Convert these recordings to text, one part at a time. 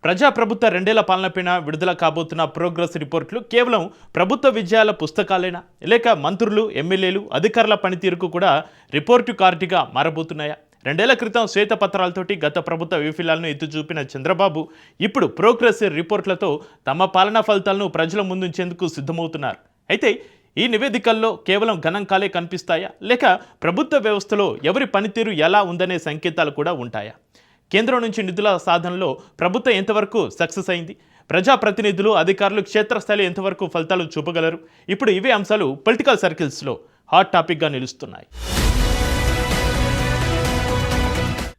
ప్రజాప్రభుత్వ రెండేళ్ల పాలనపైన విడుదల కాబోతున్న ప్రోగ్రెస్ రిపోర్ట్లు కేవలం ప్రభుత్వ విజయాల పుస్తకాలేనా, లేక మంత్రులు, ఎమ్మెల్యేలు, అధికారుల పనితీరుకు కూడా రిపోర్టు కార్డుగా మారబోతున్నాయా? రెండేళ్ల క్రితం శ్వేతపత్రాలతోటి గత ప్రభుత్వ వైఫల్యాలను ఎత్తి చూపిన చంద్రబాబు ఇప్పుడు ప్రోగ్రెస్ రిపోర్ట్లతో తమ పాలనా ఫలితాలను ప్రజల ముందుంచేందుకు సిద్ధమవుతున్నారు. అయితే ఈ నివేదికల్లో కేవలం గణాంకాలే కనిపిస్తాయా, లేక ప్రభుత్వ వ్యవస్థలో ఎవరి పనితీరు ఎలా ఉందనే సంకేతాలు కూడా ఉంటాయా? కేంద్రం నుంచి నిధుల సాధనలో ప్రభుత్వం ఎంతవరకు సక్సెస్ అయింది? ప్రజాప్రతినిధులు, అధికారులు క్షేత్రస్థాయిలో ఎంతవరకు ఫలితాలు చూపగలరు? ఇప్పుడు ఇవే అంశాలు పొలిటికల్ సర్కిల్స్లో హాట్ టాపిక్గా నిలుస్తున్నాయి.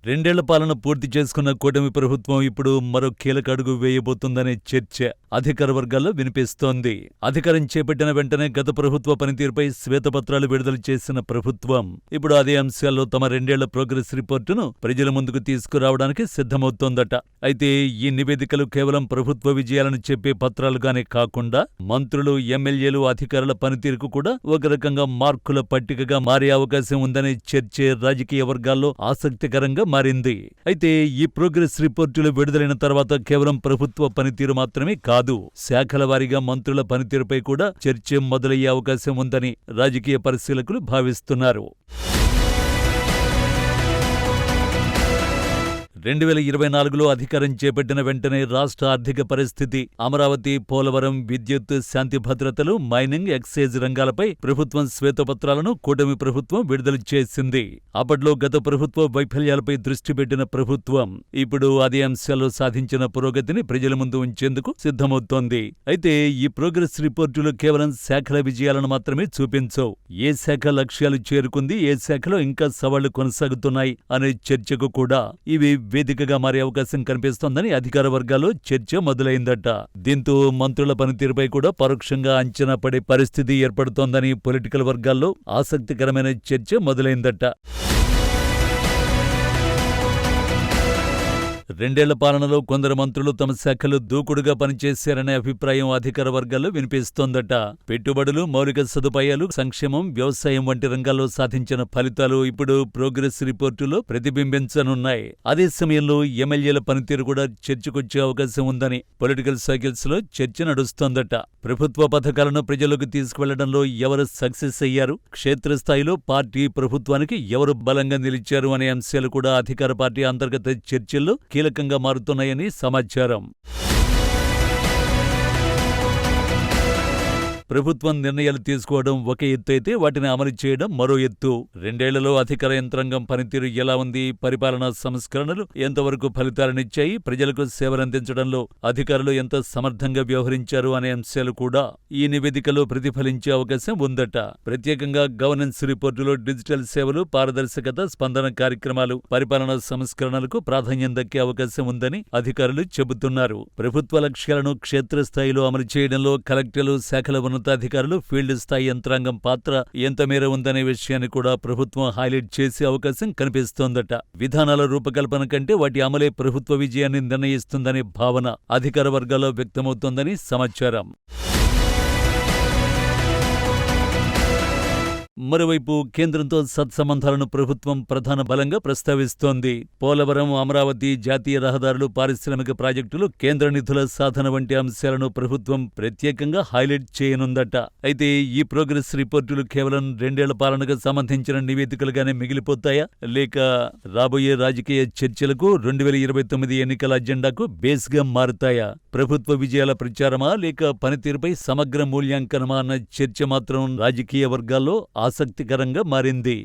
రెండేళ్ల పాలన పూర్తి చేసుకున్న కూటమి ప్రభుత్వం ఇప్పుడు మరో కీలక అడుగు వేయబోతుందనే చర్చ అధికార వర్గాల్లో వినిపిస్తోంది. అధికారం చేపట్టిన వెంటనే గత ప్రభుత్వ పనితీరుపై శ్వేతపత్రాలు విడుదల చేసిన ప్రభుత్వం ఇప్పుడు అదే అంశాల్లో తమ రెండేళ్ల ప్రోగ్రెస్ రిపోర్టును ప్రజల ముందుకు తీసుకురావడానికి సిద్ధమవుతోందట. అయితే ఈ నివేదికలు కేవలం ప్రభుత్వ విజయాలను చెప్పే పత్రాలుగానే కాకుండా మంత్రులు, ఎమ్మెల్యేలు, అధికారుల పనితీరుకు కూడా ఒక రకంగా మార్కుల పట్టికగా మారే అవకాశం ఉందనే చర్చ రాజకీయ వర్గాల్లో ఆసక్తికరంగా మారింది. అయితే ఈ ప్రోగ్రెస్ రిపోర్టులు విడుదలైన తర్వాత కేవలం ప్రభుత్వ పనితీరు మాత్రమే కాదు, శాఖల వారీగా మంత్రుల పనితీరుపై కూడా చర్చ మొదలయ్యే అవకాశం ఉందని రాజకీయ పరిశీలకులు భావిస్తున్నారు. 2024లో అధికారం చేపట్టిన వెంటనే రాష్ట్ర ఆర్థిక పరిస్థితి, అమరావతి, పోలవరం, విద్యుత్, శాంతి భద్రతలు, మైనింగ్, ఎక్సైజ్ రంగాలపై ప్రభుత్వం శ్వేతపత్రాలను కూటమి ప్రభుత్వం విడుదల చేసింది. అప్పట్లో గత ప్రభుత్వ వైఫల్యాలపై దృష్టి పెట్టిన ప్రభుత్వం ఇప్పుడు అదే అంశాల్లో సాధించిన పురోగతిని ప్రజల ముందు ఉంచేందుకు సిద్ధమవుతోంది. అయితే ఈ ప్రోగ్రెస్ రిపోర్టులు కేవలం శాఖల విజయాలను మాత్రమే చూపించవు. ఏ శాఖ లక్ష్యాలు చేరుకుంది, ఏ శాఖలో ఇంకా సవాళ్లు కొనసాగుతున్నాయి అనే చర్చకు కూడా ఇవి వేదికగా మారే అవకాశం కనిపిస్తోందని అధికార వర్గాల్లో చర్చ మొదలైందట. దీంతో మంత్రుల పనితీరుపై కూడా పరోక్షంగా అంచనా పడే పరిస్థితి ఏర్పడుతోందని పొలిటికల్ వర్గాల్లో ఆసక్తికరమైన చర్చ మొదలైందట. రెండేళ్ల పాలనలో కొందరు మంత్రులు తమ శాఖలు దూకుడుగా పనిచేశారనే అభిప్రాయం అధికార వర్గాల్లో వినిపిస్తోందట. పెట్టుబడులు, మౌలిక సదుపాయాలు, సంక్షేమం, వ్యవసాయం వంటి రంగాల్లో సాధించిన ఫలితాలు ఇప్పుడు ప్రోగ్రెస్ రిపోర్టులో ప్రతిబింబించనున్నాయి. అదే సమయంలో ఎమ్మెల్యేల పనితీరు కూడా చర్చకొచ్చే అవకాశం ఉందని పొలిటికల్ సర్కిల్స్ లో చర్చ నడుస్తోందట. ప్రభుత్వ పథకాలను ప్రజల్లోకి తీసుకువెళ్లడంలో ఎవరు సక్సెస్ అయ్యారు, క్షేత్రస్థాయిలో పార్టీ ప్రభుత్వానికి ఎవరు బలంగా నిలిచారు అనే అంశాలు కూడా అధికార పార్టీ అంతర్గత చర్చల్లో కీలకంగా మారుతున్నాయని సమాచారం. ప్రభుత్వం నిర్ణయాలు తీసుకోవడం ఒక ఎత్తు అయితే వాటిని అమలు చేయడం మరో ఎత్తు. రెండేళ్లలో అధికార యంత్రాంగం పనితీరు ఎలా ఉంది, పరిపాలనా సంస్కరణలు ఎంతవరకు ఫలితాలనిచ్చాయి, ప్రజలకు సేవలందించడంలో అధికారులు ఎంత సమర్థంగా వ్యవహరించారు అనే అంశాలు కూడా ఈ నివేదికలో ప్రతిఫలించే అవకాశం ఉందట. ప్రత్యేకంగా గవర్నెన్స్ రిపోర్టులో డిజిటల్ సేవలు, పారదర్శకత, స్పందన కార్యక్రమాలు, పరిపాలనా సంస్కరణలకు ప్రాధాన్యం దక్కే అవకాశం ఉందని అధికారులు చెబుతున్నారు. ప్రభుత్వ లక్ష్యాలను క్షేత్రస్థాయిలో అమలు చేయడంలో కలెక్టర్లు, శాఖల ఉన్నతాధికారులు, ఫీల్డ్ స్థాయి యంత్రాంగం పాత్ర ఎంత మేర ఉందనే విషయాన్ని కూడా ప్రభుత్వం హైలైట్ చేసే అవకాశం కనిపిస్తోందట. విధానాల రూపకల్పన కంటే వాటి అమలే ప్రభుత్వ విజయాన్ని నిర్ణయిస్తుందనే భావన అధికార వర్గాల్లో వ్యక్తమవుతోందని సమాచారం. మరోవైపు కేంద్రంతో సత్సంబంధాలను ప్రభుత్వం ప్రధాన బలంగా ప్రస్తావిస్తోంది. పోలవరం, అమరావతి, జాతీయ రహదారులు, పారిశ్రామిక ప్రాజెక్టులు, కేంద్ర నిధుల సాధన వంటి అంశాలను ప్రభుత్వం ప్రత్యేకంగా హైలైట్ చేయనుందట. అయితే ఈ ప్రోగ్రెస్ రిపోర్టులు కేవలం రెండేళ్ల పాలనకు సంబంధించిన నివేదికలుగానే మిగిలిపోతాయా, లేక రాబోయే రాజకీయ చర్చలకు 2029 ఎన్నికల అజెండాకు బేస్గా మారుతాయా? ప్రభుత్వ విజయాల ప్రచారమా, లేక పనితీరుపై సమగ్ర మూల్యాంకనమా అన్న చర్చ మాత్రం రాజకీయ వర్గాల్లో ఆసక్తికరంగా మారింది.